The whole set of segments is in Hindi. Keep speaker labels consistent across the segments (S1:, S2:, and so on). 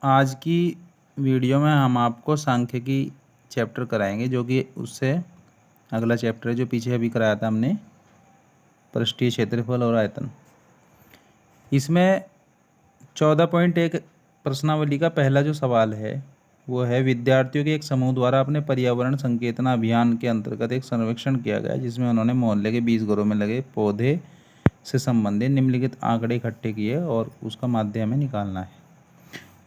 S1: आज की वीडियो में हम आपको सांख्यिकी चैप्टर कराएंगे, जो कि उससे अगला चैप्टर है जो पीछे अभी कराया था हमने, पृष्ठीय क्षेत्रफल और आयतन। इसमें 14.1 प्रश्नावली का पहला जो सवाल है वो है, विद्यार्थियों के एक समूह द्वारा अपने पर्यावरण संकेतना अभियान के अंतर्गत एक सर्वेक्षण किया गया, जिसमें उन्होंने मोहल्ले के 20 घरों में लगे पौधे से संबंधित निम्नलिखित आंकड़े इकट्ठे किए और उसका माध्य हमें निकालना है।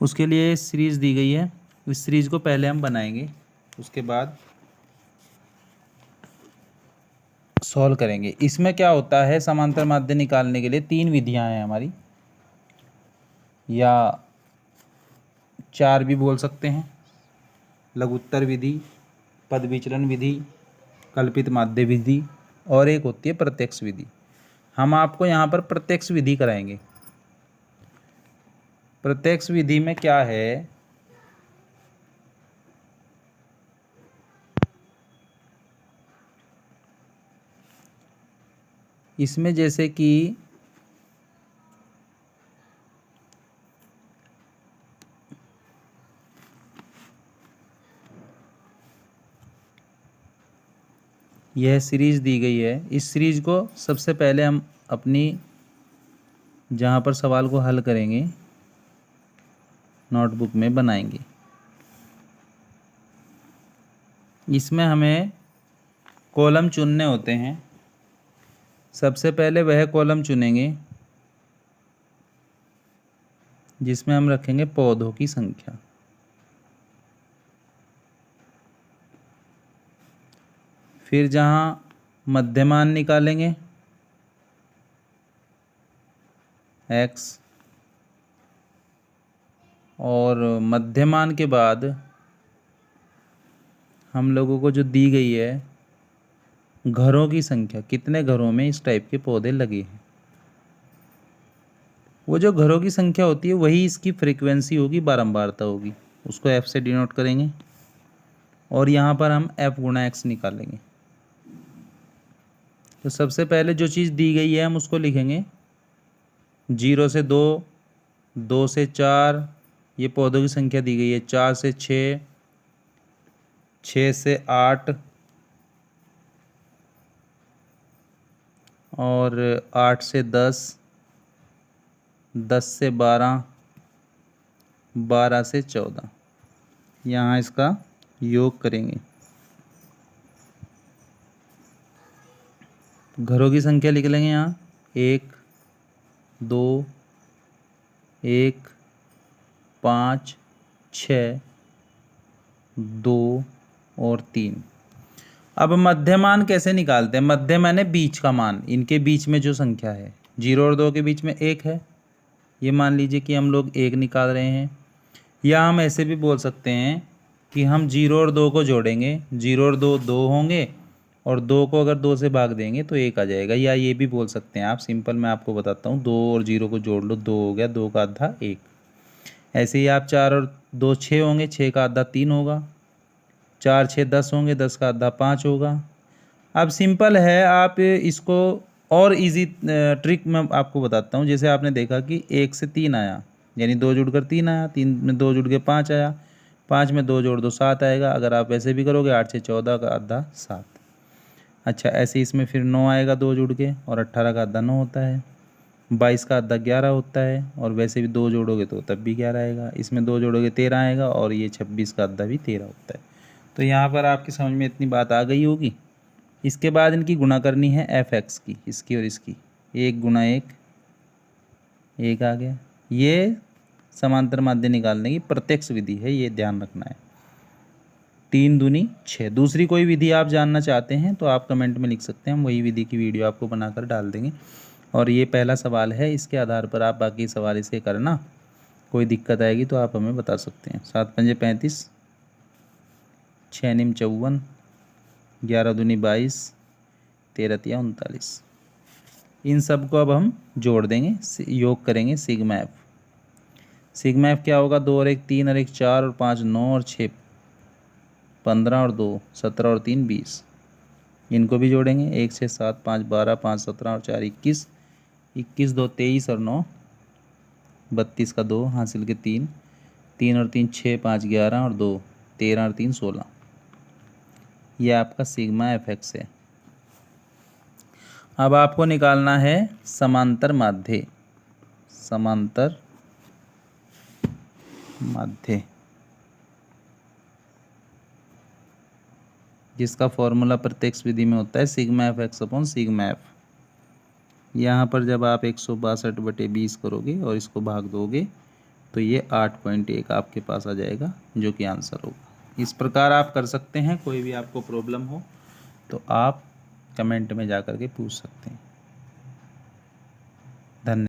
S1: उसके लिए सीरीज़ दी गई है। इस सीरीज़ को पहले हम बनाएंगे, उसके बाद सॉल्व करेंगे। इसमें क्या होता है, समांतर माध्य निकालने के लिए 3 विधियां हैं हमारी, या 4 भी बोल सकते हैं। लघुत्तर विधि, पद विचलन विधि, कल्पित माध्य विधि और एक होती है प्रत्यक्ष विधि। हम आपको यहाँ पर प्रत्यक्ष विधि कराएंगे। प्रत्यक्ष विधि में क्या है, इसमें जैसे कि यह सीरीज़ दी गई है। इस सीरीज़ को सबसे पहले हम अपनी जहाँ पर सवाल को हल करेंगे नोटबुक में बनाएंगे। इसमें हमें कॉलम चुनने होते हैं। सबसे पहले वह कॉलम चुनेंगे जिसमें हम रखेंगे पौधों की संख्या। फिर जहाँ मध्यमान निकालेंगे x, और मध्यमान के बाद हम लोगों को जो दी गई है घरों की संख्या, कितने घरों में इस टाइप के पौधे लगे हैं। वो जो घरों की संख्या होती है वही इसकी फ्रीक्वेंसी होगी, बारंबारता होगी। उसको f से डिनोट करेंगे और यहाँ पर हम f गुणा x निकालेंगे। तो सबसे पहले जो चीज़ दी गई है हम उसको लिखेंगे 0 से 2, 2 से 4, ये पौधों की संख्या दी गई है। 4 से 6, 6 से 8 और 8 से 10, 10 से 12, 12 से 14। यहाँ इसका योग करेंगे। घरों की संख्या लिख लेंगे यहाँ 1, 2, 1, 5, 6, 2 और 3। अब मध्यमान कैसे निकालते हैं? मध्य माने बीच का मान, इनके बीच में जो संख्या है 0 और 2 के बीच में 1 है, ये मान लीजिए कि हम लोग 1 निकाल रहे हैं। या हम ऐसे भी बोल सकते हैं कि हम 0 और 2 को जोड़ेंगे, 0 और 2 2 होंगे और 2 को अगर 2 से भाग देंगे तो 1 आ जाएगा। या ये भी बोल सकते हैं आप, सिंपल मैं आपको बताता हूँ, 2 और 0 को जोड़ लो, 2 हो गया, 2 का आधा 1। ऐसे ही आप 4 और 2 6 होंगे, 6 का आधा 3 होगा, 4 6 10 होंगे, 10 का आधा 5 होगा। अब सिंपल है, आप इसको और इजी ट्रिक मैं आपको बताता हूँ। जैसे आपने देखा कि 1 से 3 आया, यानी 2 जुड़कर 3 आया, 3 में 2 जुड़ के 5 आया, 5 में 2 जोड़ दो 7 आएगा। अगर आप ऐसे भी करोगे 8 से 14 का आधा 7। अच्छा, ऐसे इसमें फिर 9 आएगा 2 जुड़ के, और 18 का आधा 9 होता है, 22 का आधा 11 होता है, और वैसे भी 2 जोड़ोगे तो तब भी 11 आएगा। इसमें 2 जोड़ोगे 13 आएगा, और ये 26 का आधा भी 13 होता है। तो यहाँ पर आपकी समझ में इतनी बात आ गई होगी। इसके बाद इनकी गुणा करनी है f(x) की, इसकी और इसकी। 1 गुणा 1, 1 आ गया। ये समांतर माध्य निकालने की प्रत्यक्ष विधि है, ये ध्यान रखना है। 3 दूनी 6। दूसरी कोई विधि आप जानना चाहते हैं तो आप कमेंट में लिख सकते हैं, हम वही विधि की वीडियो आपको बनाकर डाल देंगे। और ये पहला सवाल है, इसके आधार पर आप बाकी सवाल इसे करना। कोई दिक्कत आएगी तो आप हमें बता सकते हैं। 7 पंजे 35, 6 निम 54, 11 दूनी 22, 13 तिया 39। इन सब को अब हम जोड़ देंगे, योग करेंगे सिग्मा एफ। सिग्मा एफ क्या होगा? 2 और 1 3 और 1 4 और 5 9 और 6 15 और 2 17 और 3 20। इनको भी जोड़ेंगे, 1 6 7 5 12 5 17 और 4 21, 21 2 23 और 9 32 का 2 हासिल के 3, 3 और 3 6, 5 11 और 2 13 और 3 16। ये आपका सिग्मा एफ एक्स है। अब आपको निकालना है समांतर माध्य। समांतर माध्य जिसका फॉर्मूला प्रत्यक्ष विधि में होता है sigma F x upon sigma F. यहाँ पर जब आप 162/20 करोगे और इसको भाग दोगे तो ये 8.1 आपके पास आ जाएगा, जो कि आंसर होगा। इस प्रकार आप कर सकते हैं। कोई भी आपको प्रॉब्लम हो तो आप कमेंट में जा कर के पूछ सकते हैं। धन्यवाद।